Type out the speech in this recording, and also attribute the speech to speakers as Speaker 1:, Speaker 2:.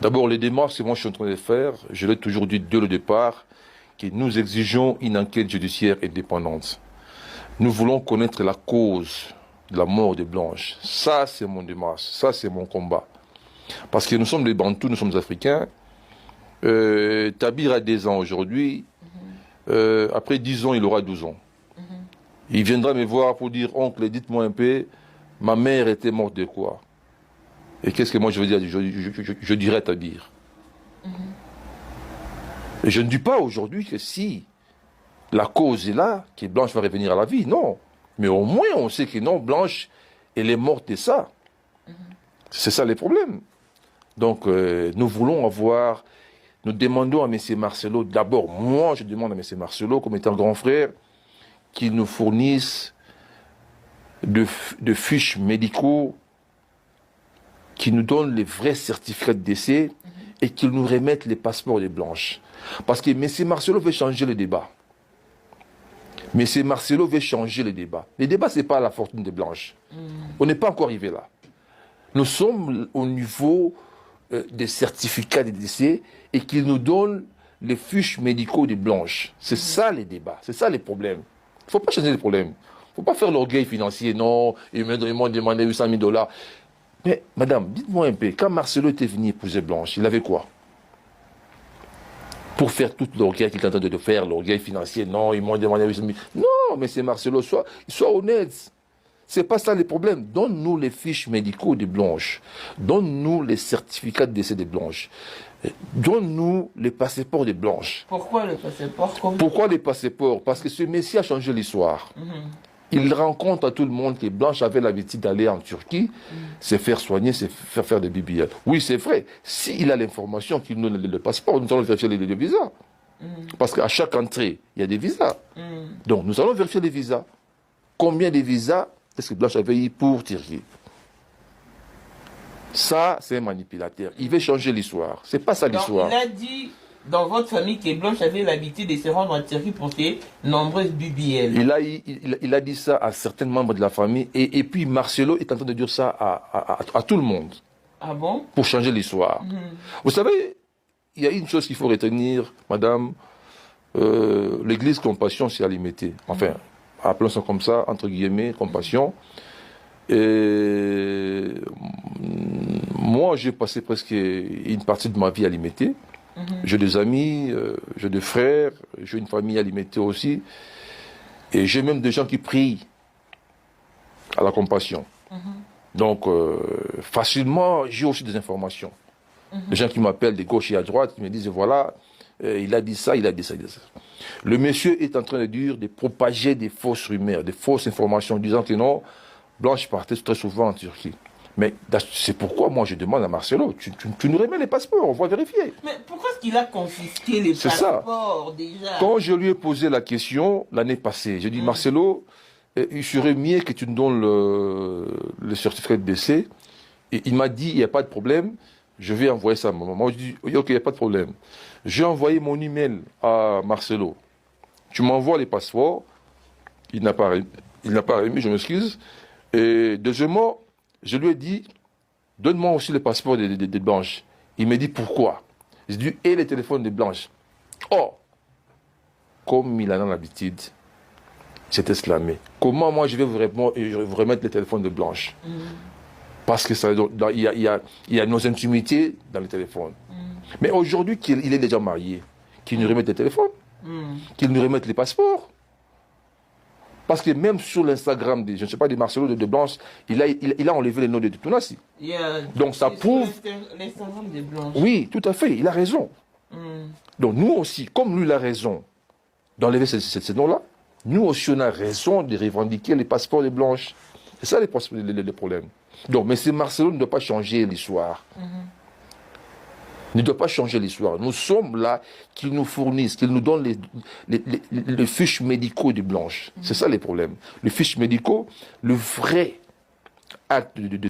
Speaker 1: D'abord, les démarches que moi je suis en train de faire, je l'ai toujours dit dès le départ, que nous exigeons une enquête judiciaire indépendante. Nous voulons connaître la cause de la mort de Blanche. Ça, c'est mon démarche, ça, c'est mon combat. Parce que nous sommes les Bantous, nous sommes Africains. Tabir a 10 ans aujourd'hui. Après 10 ans, il aura 12 ans. Il viendra me voir pour dire, oncle, dites-moi un peu, ma mère était morte de quoi? Et qu'est-ce que moi je veux dire? Je dirais à Tabir. Et je ne dis pas aujourd'hui que si la cause est là, que Blanche va revenir à la vie, non. Mais au moins on sait que non, Blanche, elle est morte de ça. C'est ça les problèmes. Donc nous voulons avoir, nous demandons à M. Marcelo, d'abord, moi je demande à M. Marcelo, comme étant grand frère, qu'il nous fournisse de fiches médicaux, qui nous donnent les vrais certificats de décès et qu'ils nous remettent les passeports de Blanche. Parce que M. Marcelo veut changer le débat. M. Marcelo veut changer le débat. Le débat, ce n'est pas la fortune de Blanche. On n'est pas encore arrivé là. Nous sommes au niveau des certificats de décès et qu'ils nous donnent les fiches médicaux de Blanche. C'est ça les débats, c'est ça les problèmes. Il ne faut pas changer les problèmes. Il ne faut pas faire l'orgueil financier. Non, ils m'ont demandé 800 000 $. Mais, madame, dites-moi un peu, quand Marcelo était venu épouser Blanche, il avait quoi? Pour faire tout l'orgueil qu'il est en train de faire, l'orgueil financier, non, ils m'ont demandé 800 000 $. Non, mais c'est Marcelo, sois honnête. C'est pas ça le problème. Donne-nous les fiches médicaux de Blanche. Donne-nous les certificats de décès de Blanche. Donne-nous les passeports de Blanche.
Speaker 2: Pourquoi les passeports?
Speaker 1: Pourquoi les passeports? Parce que ce messie a changé l'histoire. Il rencontre à tout le monde que Blanche avait l'habitude d'aller en Turquie, se faire soigner, se faire des BBL. Oui, c'est vrai. S'il a l'information qu'il nous donne le passeport, nous allons vérifier les visas. Parce qu'à chaque entrée, il y a des visas. Donc, nous allons vérifier les visas. Combien de visas est-ce que Blanche avait eu pour Turquie? Ça, c'est un manipulateur. Il veut changer l'histoire. C'est pas ça l'histoire.
Speaker 2: Il a dit dans votre famille que Blanche avait l'habitude de se rendre en Turquie pour ses nombreuses BBL.
Speaker 1: Il a dit ça à certains membres de la famille. Et puis Marcelo est en train de dire ça à tout le monde.
Speaker 2: Ah bon?
Speaker 1: Pour changer l'histoire. Vous savez, il y a une chose qu'il faut retenir, madame. L'église Compassion s'est alimentée. Enfin, appelons ça comme ça, entre guillemets, Compassion. Et moi, j'ai passé presque une partie de ma vie alimentée. J'ai des amis, j'ai des frères, j'ai une famille alimentée aussi. Et j'ai même des gens qui prient à la Compassion. Donc, facilement, j'ai aussi des informations. Des gens qui m'appellent de gauche et à droite, qui me disent, voilà, il a dit ça, il a dit ça, il a dit ça. Le monsieur est en train de dire, de propager des fausses rumeurs, des fausses informations, disant que non, Blanche partait très souvent en Turquie. Mais c'est pourquoi moi je demande à Marcelo, tu nous remets les passeports, on va vérifier.
Speaker 2: Mais pourquoi est-ce qu'il a confisqué les passeports déjà? Quand
Speaker 1: je lui ai posé la question l'année passée, j'ai dit Marcelo, il serait mieux que tu nous donnes le certificat de décès. Et il m'a dit, il n'y a pas de problème, je vais envoyer ça à maman. Moi je dis, ok, il n'y a pas de problème. J'ai envoyé mon email à Marcelo. Tu m'envoies les passeports, il n'a pas remis, je m'excuse. Et deuxièmement, je lui ai dit, donne-moi aussi le passeport de Blanche. Il me dit, pourquoi? J'ai dit, et les téléphones de Blanche. Oh, comme il a l'habitude, s'est exclamé. Comment moi je vais vous remettre les téléphones de Blanche? Parce que il y a nos intimités dans les téléphones. Mais aujourd'hui qu'il est déjà marié, qu'il nous remette les téléphones, qu'il nous remette les passeports. Parce que même sur l'Instagram, je ne sais pas, des Marcelo de Blanche, il a enlevé les noms de Tounassi. Donc ça prouve...
Speaker 2: L'Instagram de Blanche.
Speaker 1: Oui, tout à fait, il a raison. Donc nous aussi, comme lui il a raison d'enlever ces noms-là, nous aussi on a raison de revendiquer les passeports de Blanche. C'est ça les problèmes. Donc, mais c'est Marcelo ne doit pas changer l'histoire. Ne doit pas changer l'histoire. Nous sommes là, qu'ils nous fournissent, qu'ils nous donnent les fiches médicaux de Blanche. C'est ça les problèmes. Les fiches médicaux, le vrai acte de